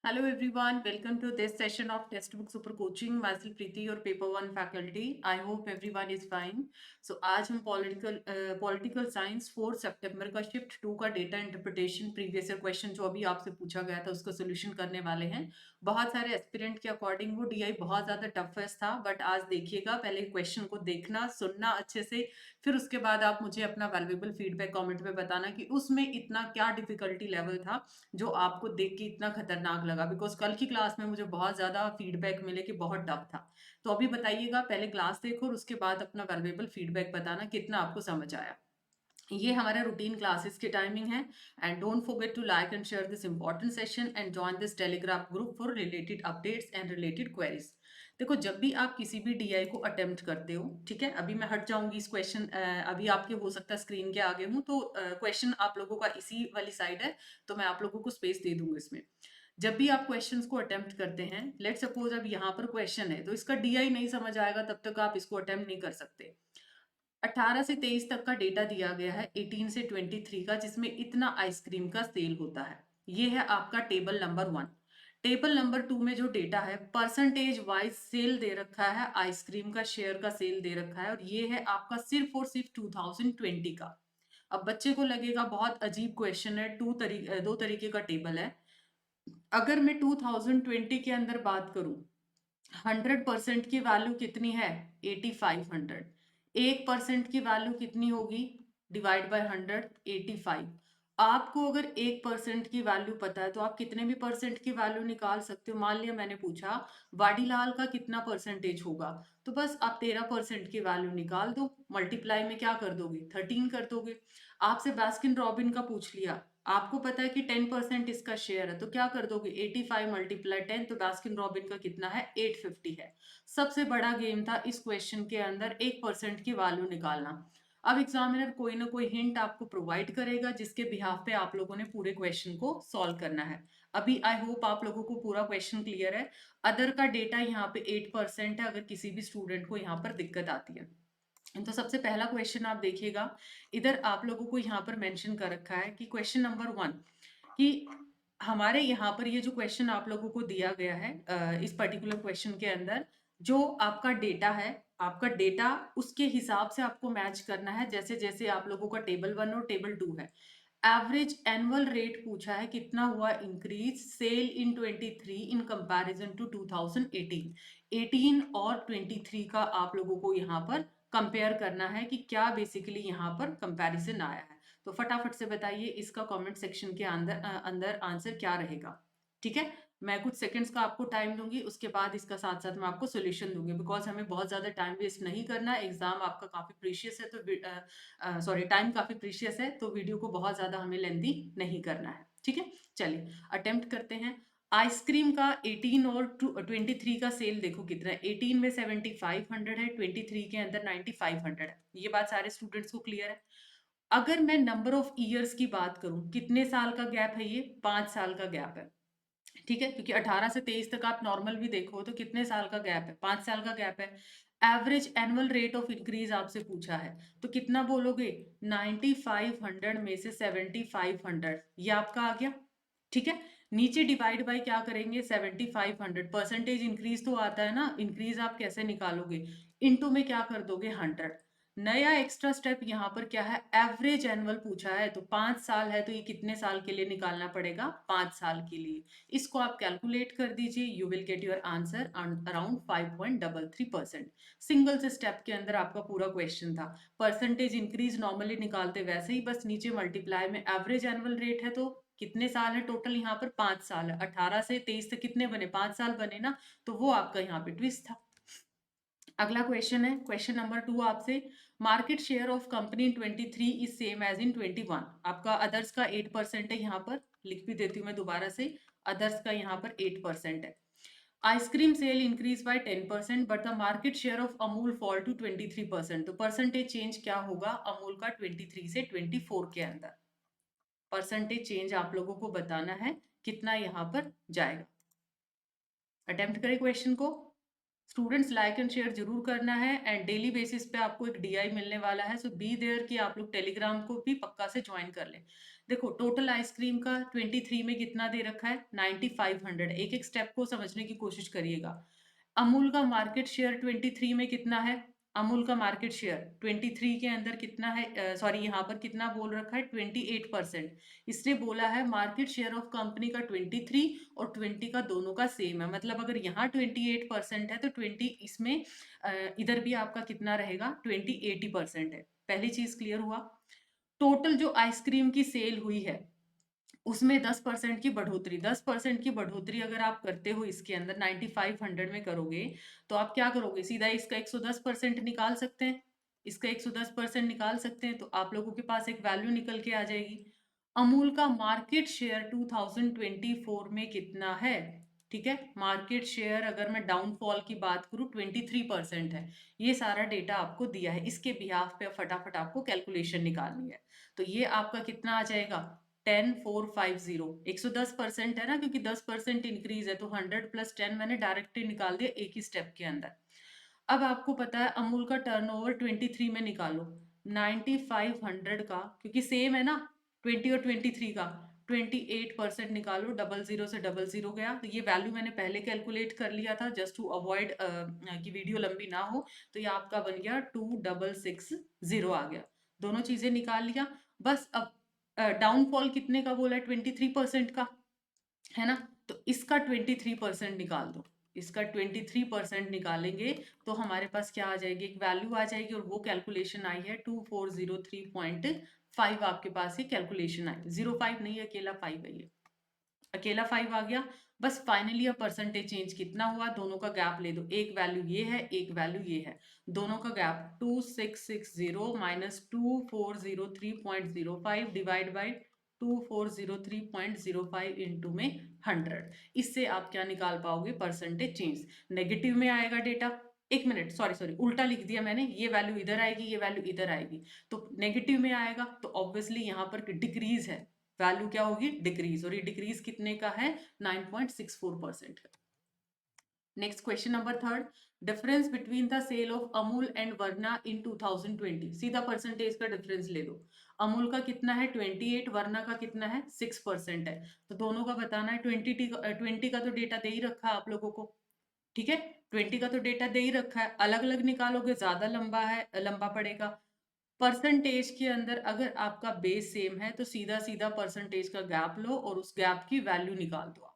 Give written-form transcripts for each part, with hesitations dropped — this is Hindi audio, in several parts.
Hello everyone, welcome to this session of Textbook Super Coaching. Myself Preeti, your paper one faculty. I hope everyone is fine. So आज हम पॉलिटिकल साइंस 4 सितंबर का शिफ्ट 2 का data interpretation previous year question जो अभी आपसे पूछा गया था उसका सोल्यूशन करने वाले हैं। बहुत सारे एस्पिरेंट के अकॉर्डिंग वो डीआई बहुत ज्यादा टफेस्ट था, बट आज देखिएगा, पहले क्वेश्चन को देखना सुनना अच्छे से, फिर उसके बाद आप मुझे अपना वैल्यूएबल फीडबैक कमेंट में बताना कि उसमें इतना क्या डिफिकल्टी लेवल था जो आपको देख के इतना खतरनाक लगा। बिकॉज कल की क्लास में मुझे बहुत ज्यादा फीडबैक मिले कि बहुत टफ था। तो अभी बताइएगा, पहले क्लास देखो और उसके बाद अपना वैल्यूएबल फीडबैक बताना कितना आपको समझ आया। ये हमारे रूटीन क्लासेस की टाइमिंग है। And don't forget to like and share this important session and join this Telegram group for related updates and related queries. देखो, जब भी आप किसी भी डीआई को अटेम्प्ट करते हो, ठीक है, अभी मैं हट जाऊंगी इस क्वेश्चन, अभी आपके हो सकता है स्क्रीन के आगे हूं तो क्वेश्चन आप लोगों का इसी वाली साइड है, तो मैं आप लोगों को स्पेस दे दूंगी इसमें। जब भी आप क्वेश्चंस को अटेम्प्ट करते हैं, लेट सपोज अब यहाँ पर क्वेश्चन है तो इसका डीआई नहीं समझ आएगा तब तक आप इसको अटेम्प्ट नहीं कर सकते। 18 से 23 तक का डेटा दिया गया है, 18 से 23 का, जिसमें इतना आइसक्रीम का सेल होता है। ये है आपका टेबल नंबर 1। टेबल नंबर 2 में जो डेटा है, परसेंटेज वाइज सेल दे रखा है, आइसक्रीम का शेयर का सेल दे रखा है, और ये है आपका सिर्फ और सिर्फ 2020 का। अब बच्चे को लगेगा बहुत अजीब क्वेश्चन है, दो तरीके का टेबल है। अगर मैं 2020 के अंदर बात करूं, 100% की वैल्यू कितनी है? 8500। 1% की वैल्यू कितनी होगी? Divide by 100, 85। आपको अगर 1% की वैल्यू पता है तो आप कितने भी परसेंट की वैल्यू निकाल सकते हो। मान लिया मैंने पूछा वाडीलाल का कितना परसेंटेज होगा, तो बस आप 13% की वैल्यू निकाल दो, मल्टीप्लाई में क्या कर दोगे? 13 कर दोगे। आपसे बास्किन रॉबिन का पूछ लिया, आपको पता है कि 10% इसका शेयर है, तो क्या कर दोगे? 85 मल्टीप्लाई 10, तो बास्किन रॉबिन का कितना है? 850 है। सबसे बड़ा गेम था इस क्वेश्चन के अंदर 1% की वैल्यू निकालना। अब एग्जामिनर कोई ना कोई हिंट आपको प्रोवाइड करेगा जिसके बिहाफ पे आप लोगों ने पूरे क्वेश्चन को सॉल्व करना है। अभी आई होप आप लोगों को पूरा क्वेश्चन क्लियर है। अदर का डेटा यहाँ पे 8% है, अगर किसी भी स्टूडेंट को यहाँ पर दिक्कत आती है। तो सबसे पहला क्वेश्चन आप देखिएगा, इधर आप लोगों को यहाँ पर मेंशन कर रखा है कि क्वेश्चन नंबर 1, कि हमारे यहाँ पर ये जो क्वेश्चन आप लोगों को दिया गया है, इस पर्टिकुलर क्वेश्चन के अंदर जो आपका डेटा है, आपका डेटा उसके हिसाब से आपको मैच करना है, जैसे जैसे आप लोगों का टेबल 1 और टेबल 2 है। एवरेज एनुअल रेट पूछा है, कितना हुआ increase sale in 23 in comparison to 2018। 18 और 23 का आप लोगों को यहाँ पर कंपेयर करना है कि क्या बेसिकली यहाँ पर कंपैरिजन आया है। तो फटाफट से बताइए इसका कमेंट सेक्शन के अंदर अंदर आंसर क्या रहेगा। ठीक है, मैं कुछ सेकंड्स का आपको टाइम दूंगी, उसके बाद इसका साथ साथ मैं आपको सोल्यूशन दूंगी, बिकॉज हमें बहुत ज्यादा टाइम वेस्ट नहीं करना। एग्जाम आपका काफी प्रीशियस है, तो सॉरी, टाइम काफी प्रीशियस है, तो वीडियो को बहुत ज्यादा हमें लेंदी नहीं करना है। ठीक है, चलिए अटेम्प्ट करते हैं। आइसक्रीम का 18 और 23 का सेल देखो कितना है। 18 में 7500 है, 23 के अंदर 9500 है। ये बात सारे स्टूडेंट्स को क्लियर है। अगर मैं नंबर ऑफ ईयर्स की बात करूं, कितने साल का गैप है? ये 5 साल का गैप है। ठीक है, क्योंकि 18 से 23 तक आप नॉर्मल भी देखो तो कितने साल का गैप है? 5 साल का गैप है। Average annual rate of increase आपसे पूछा है, तो कितना बोलोगे? 9500 में से 7500, ये आपका आ गया। ठीक है, नीचे डिवाइड बाय क्या करेंगे? 7500, परसेंटेज इंक्रीज तो आता है ना, इंक्रीज आप कैसे निकालोगे? इनटू में क्या कर दोगे? 100। नया एक्स्ट्रा स्टेप यहाँ पर क्या है? एवरेज एनुअल पूछा है, तो 5 साल है तो ये कितने साल के लिए निकालना पड़ेगा? 5 साल के लिए। इसको आप कैलकुलेट कर दीजिए, you will get your answer around 5.33%। Single से स्टेप के अंदर आपका पूरा क्वेश्चन था। परसेंटेज इंक्रीज नॉर्मली निकालते वैसे ही, बस नीचे मल्टीप्लाई में एवरेज एनुअल रेट है, तो कितने साल है टोटल? यहाँ पर 5 साल है। 18 से 23 तक कितने बने? 5 साल बने ना, तो वो आपका यहाँ पे ट्विस्ट था। अगला क्वेश्चन है, क्वेश्चन नंबर 2 आपसे, market share of company in 23 is same as in 21। आपका अदर्स का 8% है, यहाँ पर लिख भी देती हूँ मैं दोबारा से, अदर्स का यहाँ पर 8% है। Ice cream sale increase by 10% but the market share of Amul fall to 23%। तो परसेंटेज चेंज क्या होगा अमूल का 23 से 24 के अंदर? परसेंटेज चेंज आप लोगों को बताना है, कितना यहाँ पर जाएगा। अटेम्प्ट करें क्वेश्चन को। स्टूडेंट्स लाइक एंड शेयर जरूर करना है, एंड डेली बेसिस पे आपको एक डीआई मिलने वाला है, सो बी देयर कि आप लोग टेलीग्राम को भी पक्का से ज्वाइन कर लें। देखो टोटल आइसक्रीम का 23 में कितना दे रखा है 9500। एक एक स्टेप को समझने की कोशिश करिएगा। अमूल का मार्केट शेयर 23 में कितना है? अमूल का मार्केट शेयर 23 के अंदर कितना है? सॉरी, यहाँ पर कितना बोल रखा है 28%। इसने बोला है मार्केट शेयर ऑफ कंपनी का 23 और 20 का दोनों का सेम है। मतलब अगर यहाँ 28% है तो 20 इसमें इधर भी आपका कितना रहेगा 80% है। पहली चीज क्लियर हुआ। टोटल जो आइसक्रीम की सेल हुई है उसमें 10% की बढ़ोतरी, 10% की बढ़ोतरी अगर आप करते हो इसके अंदर 9500 में करोगे तो आप क्या करोगे? सीधा इसका 110% निकाल सकते हैं। इसका 110% निकाल सकते हैं तो आप लोगों के पास एक वैल्यू निकल के आ जाएगी। अमूल का मार्केट शेयर 2024 में कितना है? ठीक है, मार्केट शेयर अगर मैं डाउनफॉल की बात करूं 23% है। ये सारा डेटा आपको दिया है, इसके बिहाफ पे फटाफट आपको कैलकुलेशन निकालनी है। तो ये आपका कितना आ जाएगा 10450। 110% है ना, क्योंकि 10% इंक्रीज है तो 100 प्लस 10 मैंने डायरेक्टली निकाल दिया एक ही स्टेप के अंदर। अब आपको पता है अमूल का टर्नओवर 23 में निकालो। 9500 का, क्योंकि सेम है ना 20 और 23 का, 28% निकालो। 00 से 00 गया तो ये वैल्यू मैंने पहले कैलकुलेट कर लिया था जस्ट टू अवॉइड कि वीडियो लंबी ना हो। तो ये आपका बन गया 2660 आ गया। दोनों चीजें निकाल लिया। बस अब डाउनफॉल कितने का बोला है 23% का, है ना? तो इसका 23% निकाल दो। इसका 23% निकालेंगे तो हमारे पास क्या आ जाएगी, एक वैल्यू आ जाएगी और वो कैलकुलेशन आई है 2403.5। आपके पास ये कैलकुलेशन आई, 05 नहीं अकेला 5 है, ये अकेला 5 आ गया। बस फाइनली अब परसेंटेज चेंज कितना हुआ, दोनों का गैप ले दो। एक वैल्यू ये है, एक वैल्यू ये है, दोनों का gap 2660 minus 2403.05 divide by 2403.05 into में 100। इससे आप क्या निकाल पाओगे परसेंटेज चेंज। नेगेटिव में आएगा डेटा, एक मिनट, सॉरी सॉरी उल्टा लिख दिया मैंने, ये वैल्यू इधर आएगी, ये वैल्यू इधर आएगी। तो नेगेटिव में आएगा तो ऑब्वियसली यहाँ पर डिक्रीज है, वैल्यू क्या होगी डिक्रीज, और ये डिक्रीज कितने का है 9.64% का। Next question number third, difference between the sale of Amul and Verna in 2020। सीधा परसेंटेज का डिफरेंस ले लो। अमूल का कितना है 28, वर्ना का कितना है 6% है। तो दोनों का बताना है। 20 का तो डेटा दे ही रखा है आप लोगों को, ठीक है, 20 का तो डेटा दे ही रखा है। अलग अलग निकालोगे ज्यादा लंबा है, लंबा पड़ेगा। परसेंटेज के अंदर अगर आपका बेस सेम है तो सीधा सीधा परसेंटेज का गैप लो और उस गैप की वैल्यू निकाल दो आप।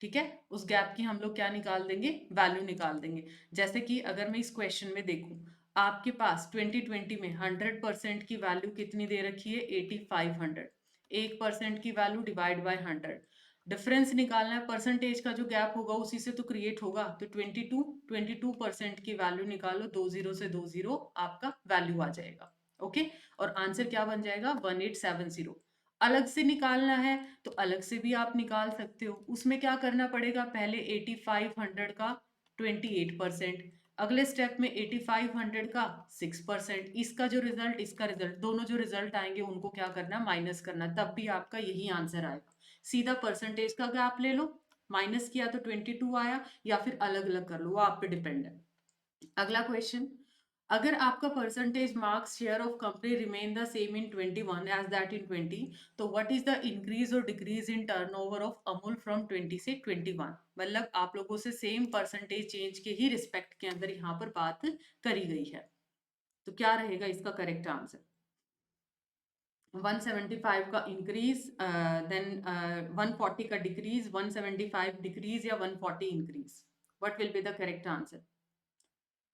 ठीक है, उस गैप की हम लोग क्या निकाल देंगे, वैल्यू निकाल देंगे। जैसे कि अगर मैं इस क्वेश्चन में देखूं, आपके पास 2020 में 100% की वैल्यू कितनी दे रखी है 8500। 1% की वैल्यू डिवाइड बाय 100, डिफरेंस निकालना है। परसेंटेज का जो गैप होगा उसी से तो क्रिएट होगा। तो 22% की वैल्यू निकालो, 20 से 20 आपका वैल्यू आ जाएगा। ओके, और आंसर क्या बन जाएगा 1870। अलग से निकालना है तो अलग से भी आप निकाल सकते हो। उसमें क्या करना पड़ेगा, पहले 8500 का 28%, अगले स्टेप में 8500 का 6%। इसका जो रिजल्ट, इसका रिजल्ट, दोनों जो रिजल्ट आएंगे उनको क्या करना, माइनस करना, तब भी आपका यही आंसर आएगा। सीधा परसेंटेज का गैप ले लो, माइनस किया तो 22 आया, या फिर अलग अलग कर लो, वो आप पे डिपेंड है। अगला क्वेश्चन, अगर आपका percentage marks share of company remain the same in 21 as that in 20, तो व्हाट इज द इंक्रीज और decrease in turnover of Amul from 20 से 21। मतलब आप लोगों से सेम परसेंटेज चेंज के ही रिस्पेक्ट के अंदर यहाँ पर बात करी गई है। तो क्या रहेगा इसका करेक्ट आंसर, 175 का इंक्रीज, देन 140 का डिक्रीज, 175 डिक्रीज या 140 increase, what will be the correct answer.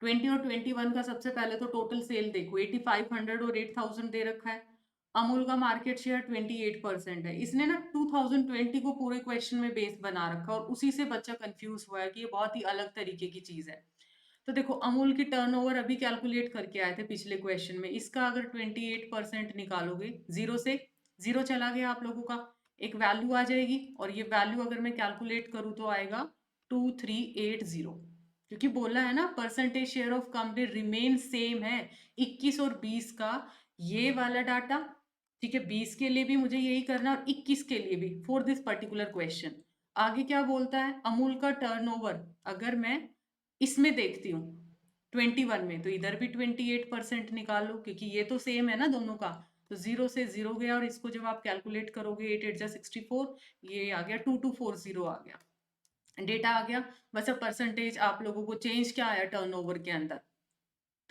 20 और 21 का सबसे पहले तो टोटल सेल देखो, 8500 और 8000 दे रखा है। अमूल का मार्केट शेयर 28% है। इसने ना 2020 को पूरे क्वेश्चन में बेस बना रखा और उसी से बच्चा कंफ्यूज हुआ है कि ये बहुत ही अलग तरीके की चीज है। तो देखो अमूल की टर्नओवर अभी कैलकुलेट करके आए थे पिछले क्वेश्चन में, इसका अगर 28% निकालोगे, जीरो से जीरो चला गया आप लोगों का, एक वैल्यू आ जाएगी, और ये वैल्यू अगर मैं कैलकुलेट करूँ तो आएगा 2380, क्योंकि बोला है ना percentage share of company remain same है 21 और 20 का, ये वाला डाटा। ठीक है, 20 के लिए भी मुझे यही करना और 21 के लिए भी, फॉर दिस पर्टिकुलर क्वेश्चन। आगे क्या बोलता है, अमूल का टर्नओवर अगर मैं इसमें देखती हूँ 21 में, तो इधर भी 28% निकाल लो, क्योंकि ये तो सेम है ना दोनों का। तो 0 से 0 गया और इसको जब आप कैलकुलेट करोगे 8 8 जा 64, ये आ गया 2240 आ गया, डेटा आ गया। बस अब परसेंटेज आप लोगों को चेंज क्या आया टर्नओवर के अंदर,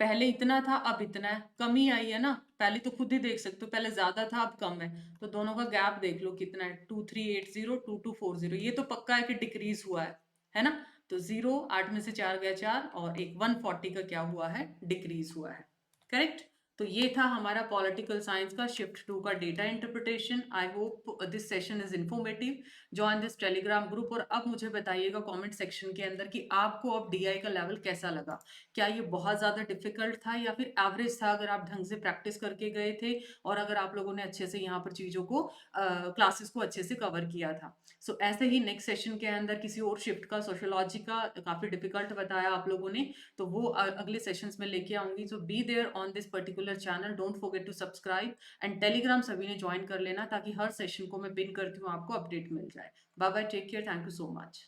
पहले इतना था अब इतना है, कमी आई है ना, पहले तो खुद ही देख सकते हो, पहले ज्यादा था अब कम है, तो दोनों का गैप देख लो कितना है, 2380 2240, ये तो पक्का है कि डिक्रीज हुआ है ना। तो 0 8 में से 4 गया 4, और एक 140 का क्या हुआ है, डिक्रीज हुआ है, करेक्ट। तो ये था हमारा पॉलिटिकल साइंस का शिफ्ट 2 का data interpretation. I hope this session is informative. Join this Telegram group, और अब मुझे बताइएगा कमेंट सेक्शन के अंदर कि आपको अब डीआई का लेवल कैसा लगा, क्या ये बहुत ज़्यादा डिफिकल्ट था या फिर एवरेज था, अगर आप ढंग से प्रैक्टिस करके गए थे और अगर आप लोगों ने अच्छे से यहाँ पर चीज़ों को क्लासेस को अच्छे से कवर किया था। सो ऐसे ही नेक्स्ट सेशन के अंदर किसी और शिफ्ट का, सोशियोलॉजी का काफ़ी डिफिकल्ट बताया आप लोगों ने, तो वो अगले सेशंस में लेके आऊंगी। So be there on this particular channel, don't forget to subscribe, and telegram सभी ने ज्वाइन कर लेना ताकि हर सेशन को मैं पिन करती हूँ आपको अपडेट मिल जाए। Bye bye, take care, thank you so much.